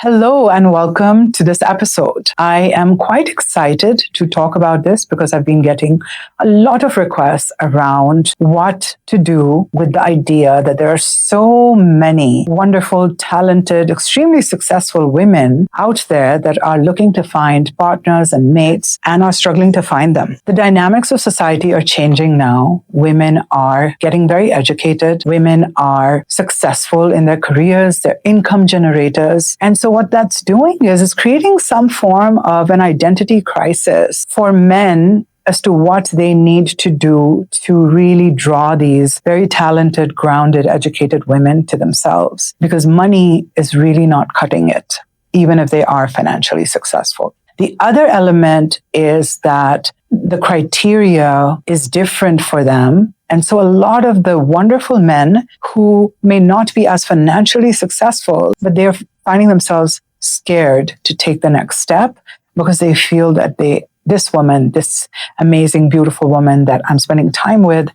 Hello and welcome to this episode. I am quite excited to talk about this because I've been getting a lot of requests around what to do with the idea that there are so many wonderful, talented, extremely successful women out there that are looking to find partners and mates and are struggling to find them. The dynamics of society are changing now. Women are getting very educated. Women are successful in their careers. They're income generators. And so what that's doing is creating some form of an identity crisis for men as to what they need to do to really draw these very talented, grounded, educated women to themselves. Because money is really not cutting it, even if they are financially successful. The other element is that the criteria is different for them. And so a lot of the wonderful men who may not be as financially successful, but they're finding themselves scared to take the next step because they feel that this woman, this amazing, beautiful woman that I'm spending time with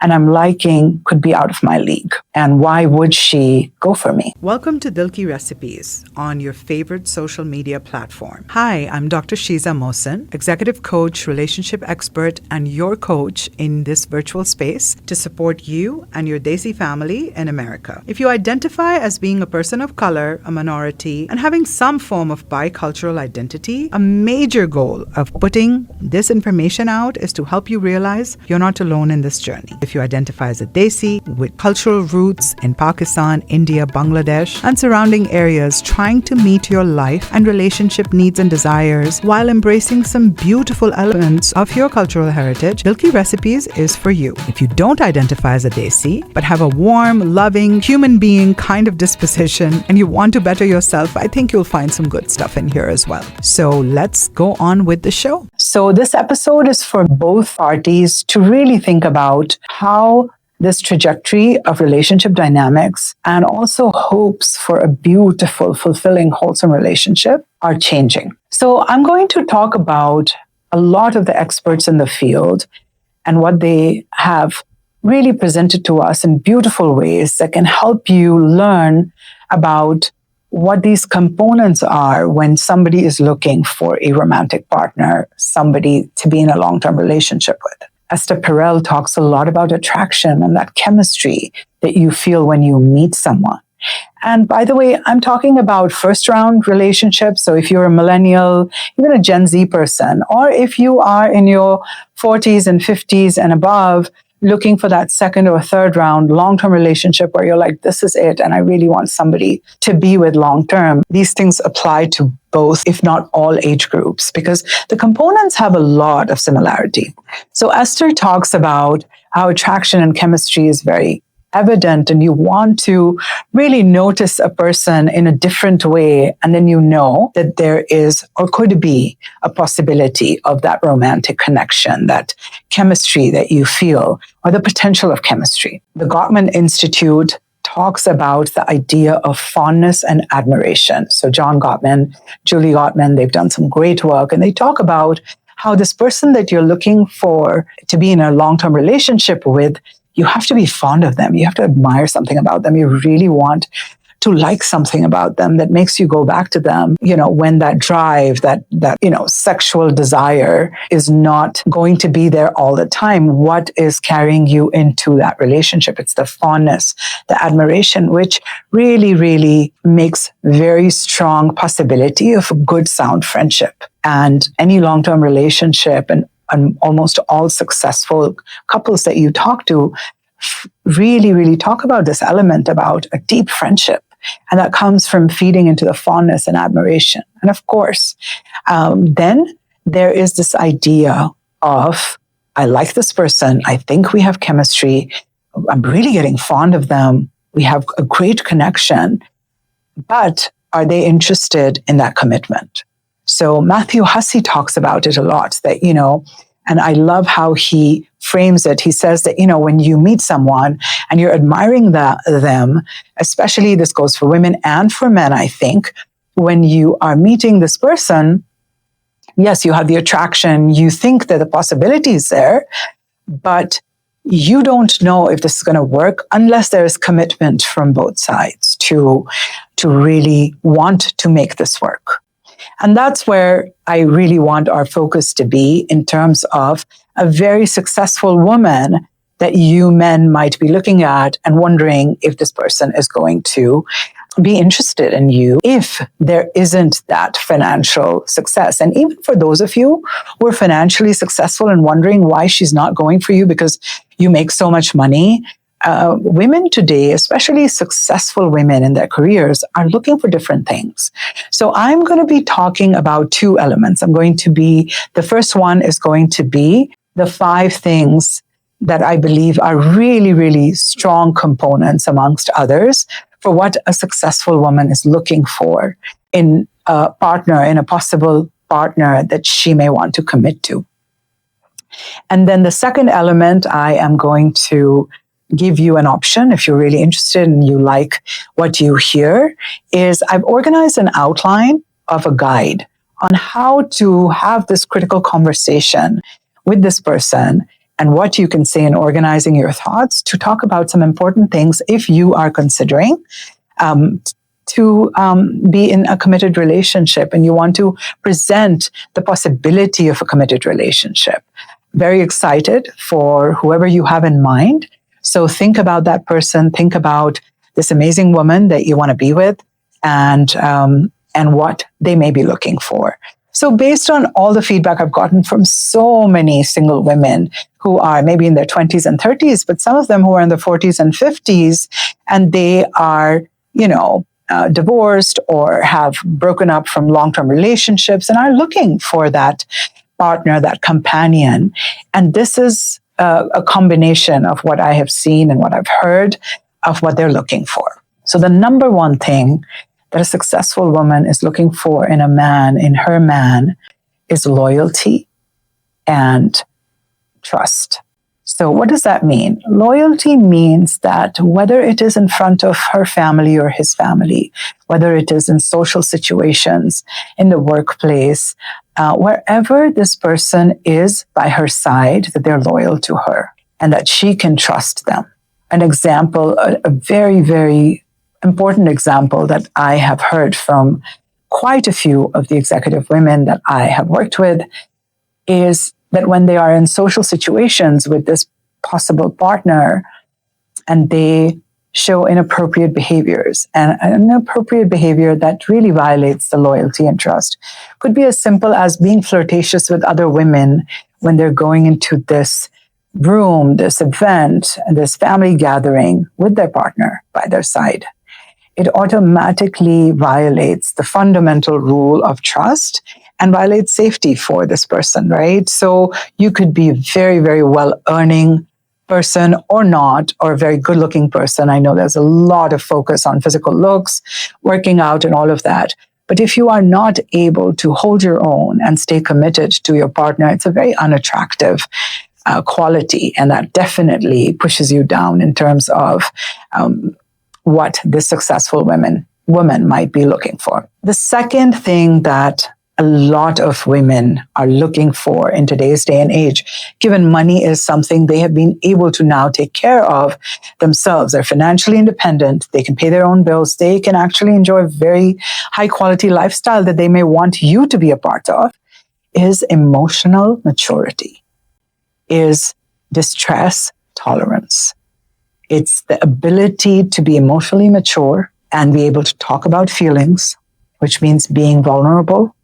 and I'm liking could be out of my league. And why would she go for me? Welcome to Dilki Recipes on your favorite social media platform. Hi, I'm Dr. Shiza Mohsen, executive coach, relationship expert, and your coach in this virtual space to support you and your Desi family in America. If you identify as being a person of color, a minority, and having some form of bicultural identity, a major goal of putting this information out is to help you realize you're not alone in this journey. If you identify as a Desi with cultural roots in Pakistan, India, Bangladesh, and surrounding areas, trying to meet your life and relationship needs and desires while embracing some beautiful elements of your cultural heritage, Dilki Recipes is for you. If you don't identify as a Desi, but have a warm, loving, human being kind of disposition, and you want to better yourself, I think you'll find some good stuff in here as well. So let's go on with the show. So this episode is for both parties to really think about how this trajectory of relationship dynamics and also hopes for a beautiful, fulfilling, wholesome relationship are changing. So I'm going to talk about a lot of the experts in the field and what they have really presented to us in beautiful ways that can help you learn about what these components are when somebody is looking for a romantic partner, somebody to be in a long-term relationship with. Esther Perel talks a lot about attraction and that chemistry that you feel when you meet someone. And by the way, I'm talking about first round relationships. So if you're a millennial, even a Gen Z person, or if you are in your 40s and 50s and above, looking for that second or third round long-term relationship where you're like, this is it, and I really want somebody to be with long-term. These things apply to both, if not all age groups, because the components have a lot of similarity. So Esther talks about how attraction and chemistry is very evident, and you want to really notice a person in a different way, and then you know that there is or could be a possibility of that romantic connection, that chemistry that you feel, or the potential of chemistry. The Gottman Institute talks about the idea of fondness and admiration. So John Gottman, Julie Gottman, they've done some great work, and they talk about how this person that you're looking for to be in a long-term relationship with, you have to be fond of them. You have to admire something about them. You really want to like something about them that makes you go back to them, when that drive, that sexual desire is not going to be there all the time. What is carrying you into that relationship? It's the fondness, the admiration, which really, really makes very strong possibility of a good, sound friendship. And any long-term relationship and almost all successful couples that you talk to really, really talk about this element about a deep friendship. And that comes from feeding into the fondness and admiration. And of course, then there is this idea of, I like this person. I think we have chemistry. I'm really getting fond of them. We have a great connection. But are they interested in that commitment? So Matthew Hussey talks about it a lot, that, and I love how he frames it. He says that, when you meet someone and you're admiring them, especially this goes for women and for men, I think, when you are meeting this person, yes, you have the attraction, you think that the possibility is there, but you don't know if this is going to work unless there is commitment from both sides to really want to make this work. And that's where I really want our focus to be in terms of a very successful woman that you men might be looking at and wondering if this person is going to be interested in you if there isn't that financial success. And even for those of you who are financially successful and wondering why she's not going for you because you make so much money, women today, especially successful women in their careers, are looking for different things. So I'm going to be talking about two elements. The first one is going to be the 5 things that I believe are really, really strong components amongst others for what a successful woman is looking for in a partner, in a possible partner that she may want to commit to. And then the second element, I am going to give you an option if you're really interested and you like what you hear, is I've organized an outline of a guide on how to have this critical conversation with this person and what you can say in organizing your thoughts to talk about some important things if you are considering to be in a committed relationship and you want to present the possibility of a committed relationship. Very excited for whoever you have in mind. So think about that person, think about this amazing woman that you want to be with and what they may be looking for. So based on all the feedback I've gotten from so many single women who are maybe in their 20s and 30s, but some of them who are in their 40s and 50s, and they are, divorced or have broken up from long-term relationships and are looking for that partner, that companion. And this is a combination of what I have seen and what I've heard of what they're looking for. So the number one thing that a successful woman is looking for in a man, in her man, is loyalty and trust. So what does that mean? Loyalty means that whether it is in front of her family or his family, whether it is in social situations, in the workplace, wherever this person is by her side, that they're loyal to her and that she can trust them. An example, a very, very important example that I have heard from quite a few of the executive women that I have worked with is that when they are in social situations with this possible partner and they show inappropriate behaviors, and an inappropriate behavior that really violates the loyalty and trust could be as simple as being flirtatious with other women when they're going into this room, this event, this family gathering with their partner by their side. It automatically violates the fundamental rule of trust and violates safety for this person, right? So you could be a very, very well-earning person or not, or a very good-looking person. I know there's a lot of focus on physical looks, working out and all of that. But if you are not able to hold your own and stay committed to your partner, it's a very unattractive quality. And that definitely pushes you down in terms of what this successful woman might be looking for. The second thing that a lot of women are looking for in today's day and age, given money is something they have been able to now take care of themselves. They're financially independent. They can pay their own bills. They can actually enjoy a very high quality lifestyle that they may want you to be a part of, is emotional maturity, is distress tolerance. It's the ability to be emotionally mature and be able to talk about feelings, which means being vulnerable,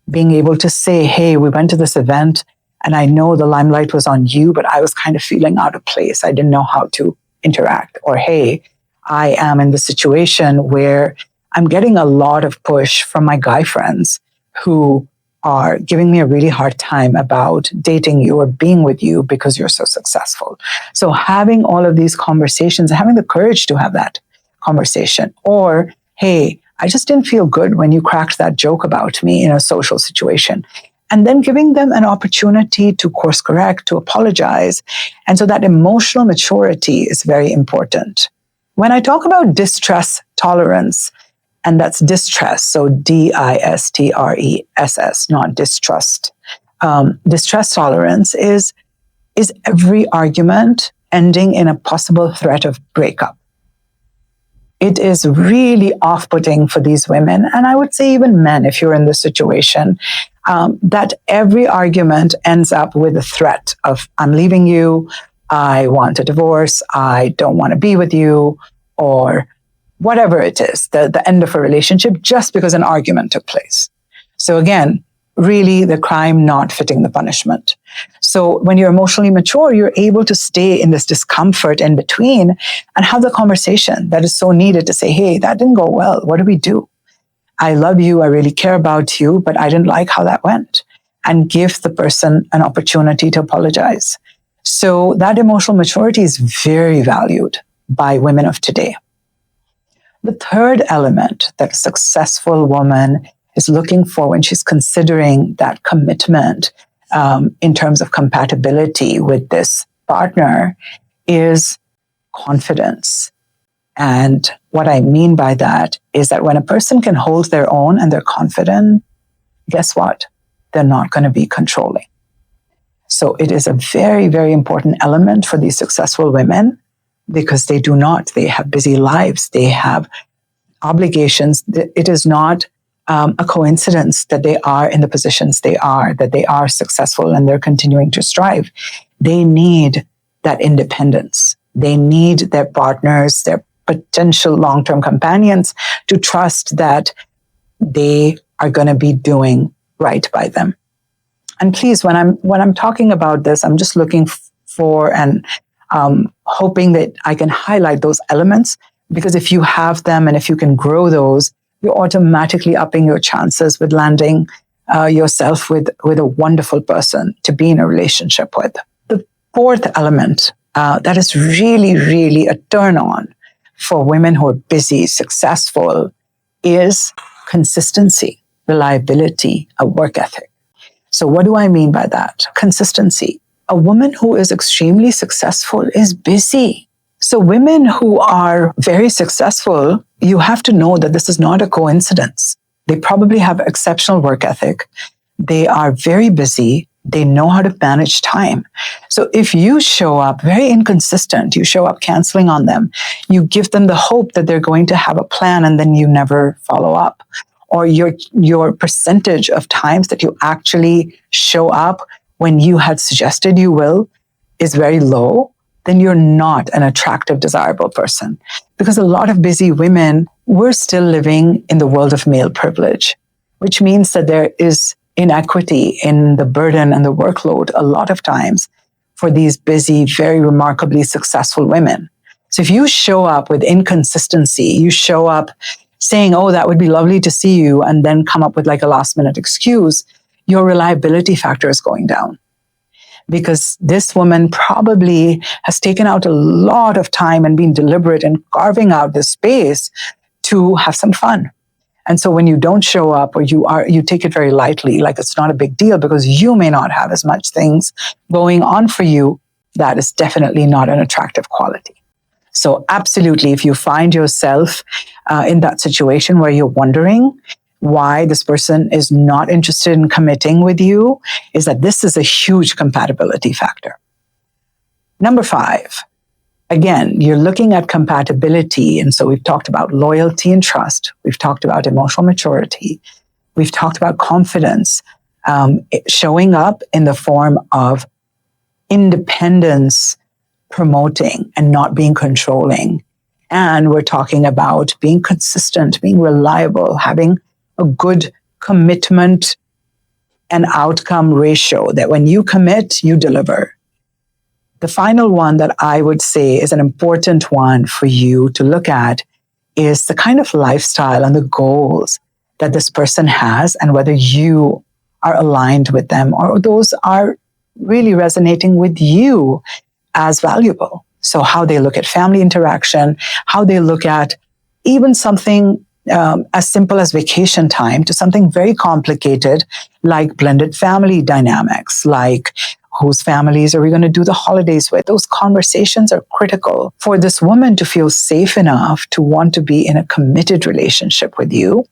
being able to say, hey, we went to this event and I know the limelight was on you, but I was kind of feeling out of place. I didn't know how to interact. Or, hey, I am in the situation where I'm getting a lot of push from my guy friends who are giving me a really hard time about dating you or being with you because you're so successful. So having all of these conversations, having the courage to have that conversation. Or, hey, I just didn't feel good when you cracked that joke about me in a social situation. And then giving them an opportunity to course correct, to apologize. And so that emotional maturity is very important. When I talk about distress tolerance, and that's distress, so distress, not distrust. Distress tolerance is every argument ending in a possible threat of breakup. It is really off-putting for these women, and I would say even men, if you're in this situation, that every argument ends up with a threat of, I'm leaving you, I want a divorce, I don't want to be with you, or whatever it is, the end of a relationship, just because an argument took place. So again, really the crime not fitting the punishment. So when you're emotionally mature, you're able to stay in this discomfort in between and have the conversation that is so needed to say, hey, that didn't go well. What do we do? I love you. I really care about you, but I didn't like how that went. And give the person an opportunity to apologize. So that emotional maturity is very valued by women of today. The third element that a successful woman is looking for when she's considering that commitment in terms of compatibility with this partner is confidence. And what I mean by that is that when a person can hold their own and they're confident, guess what? They're not going to be controlling. So it is a very, very important element for these successful women because they have busy lives, they have obligations. It is not a coincidence that they are in the positions they are, that they are successful and they're continuing to strive. They need that independence. They need their partners, their potential long-term companions to trust that they are going to be doing right by them. And please, when I'm talking about this, I'm just looking for and hoping that I can highlight those elements, because if you have them and if you can grow those, you're automatically upping your chances with landing yourself with a wonderful person to be in a relationship with. The fourth element that is really, really a turn on for women who are busy, successful, is consistency, reliability, a work ethic. So what do I mean by that? Consistency. A woman who is extremely successful is busy. So women who are very successful, you have to know that this is not a coincidence. They probably have exceptional work ethic. They are very busy. They know how to manage time. So if you show up very inconsistent, you show up canceling on them, you give them the hope that they're going to have a plan and then you never follow up, or your percentage of times that you actually show up when you had suggested you will is very low, then you're not an attractive, desirable person. Because a lot of busy women, we're still living in the world of male privilege, which means that there is inequity in the burden and the workload a lot of times for these busy, very remarkably successful women. So if you show up with inconsistency, you show up saying, oh, that would be lovely to see you, and then come up with like a last minute excuse, your reliability factor is going down. Because this woman probably has taken out a lot of time and been deliberate in carving out this space to have some fun. And so when you don't show up, or you take it very lightly, like it's not a big deal because you may not have as much things going on for you, that is definitely not an attractive quality. So absolutely, if you find yourself in that situation where you're wondering why this person is not interested in committing with you, is that this is a huge compatibility factor. Number 5, again, you're looking at compatibility. And so we've talked about loyalty and trust. We've talked about emotional maturity. We've talked about confidence, showing up in the form of independence, promoting and not being controlling. And we're talking about being consistent, being reliable, having a good commitment and outcome ratio, that when you commit, you deliver. The final one that I would say is an important one for you to look at is the kind of lifestyle and the goals that this person has, and whether you are aligned with them or those are really resonating with you as valuable. So how they look at family interaction, how they look at even something as simple as vacation time to something very complicated like blended family dynamics, like whose families are we going to do the holidays with? Those conversations are critical for this woman to feel safe enough to want to be in a committed relationship with you.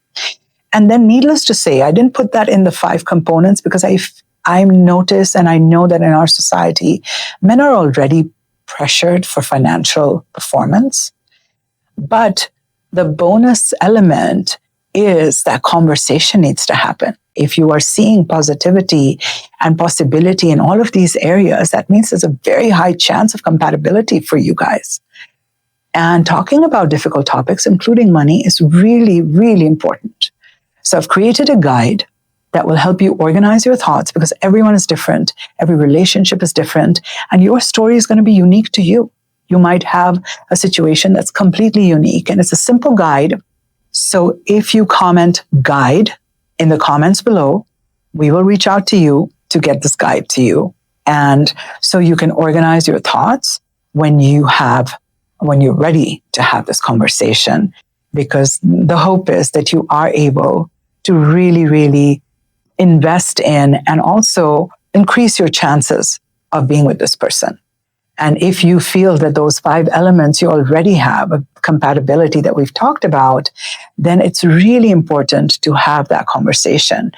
And then needless to say, I didn't put that in the 5 components because I notice and I know that in our society, men are already pressured for financial performance. But The bonus element is that conversation needs to happen. If you are seeing positivity and possibility in all of these areas, that means there's a very high chance of compatibility for you guys. And talking about difficult topics, including money, is really, really important. So I've created a guide that will help you organize your thoughts, because everyone is different. Every relationship is different. And your story is going to be unique to you. You might have a situation that's completely unique, and it's a simple guide. So if you comment guide in the comments below, we will reach out to you to get this guide to you. And so you can organize your thoughts when you're ready to have this conversation, because the hope is that you are able to really, really invest in and also increase your chances of being with this person. And if you feel that those 5 elements you already have, a compatibility that we've talked about, then it's really important to have that conversation.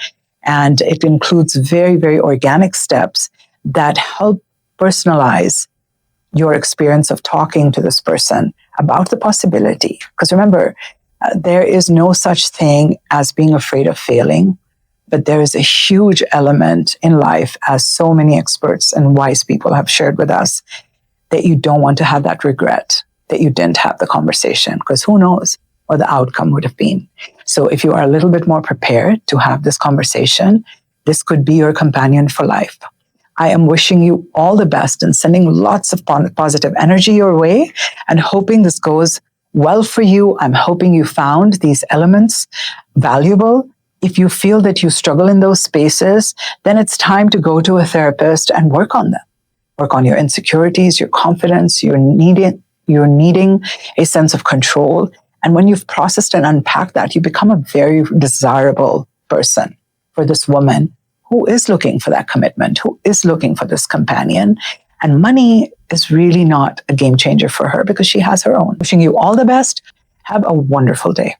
And it includes very, very organic steps that help personalize your experience of talking to this person about the possibility. Because remember, there is no such thing as being afraid of failing, but there is a huge element in life, as so many experts and wise people have shared with us, that you don't want to have that regret that you didn't have the conversation, because who knows what the outcome would have been. So if you are a little bit more prepared to have this conversation, this could be your companion for life. I am wishing you all the best and sending lots of positive energy your way and hoping this goes well for you. I'm hoping you found these elements valuable. If you feel that you struggle in those spaces, then it's time to go to a therapist and work on them. Work on your insecurities, your confidence, you're needing a sense of control. And when you've processed and unpacked that, you become a very desirable person for this woman who is looking for that commitment, who is looking for this companion. And money is really not a game changer for her, because she has her own. Wishing you all the best. Have a wonderful day.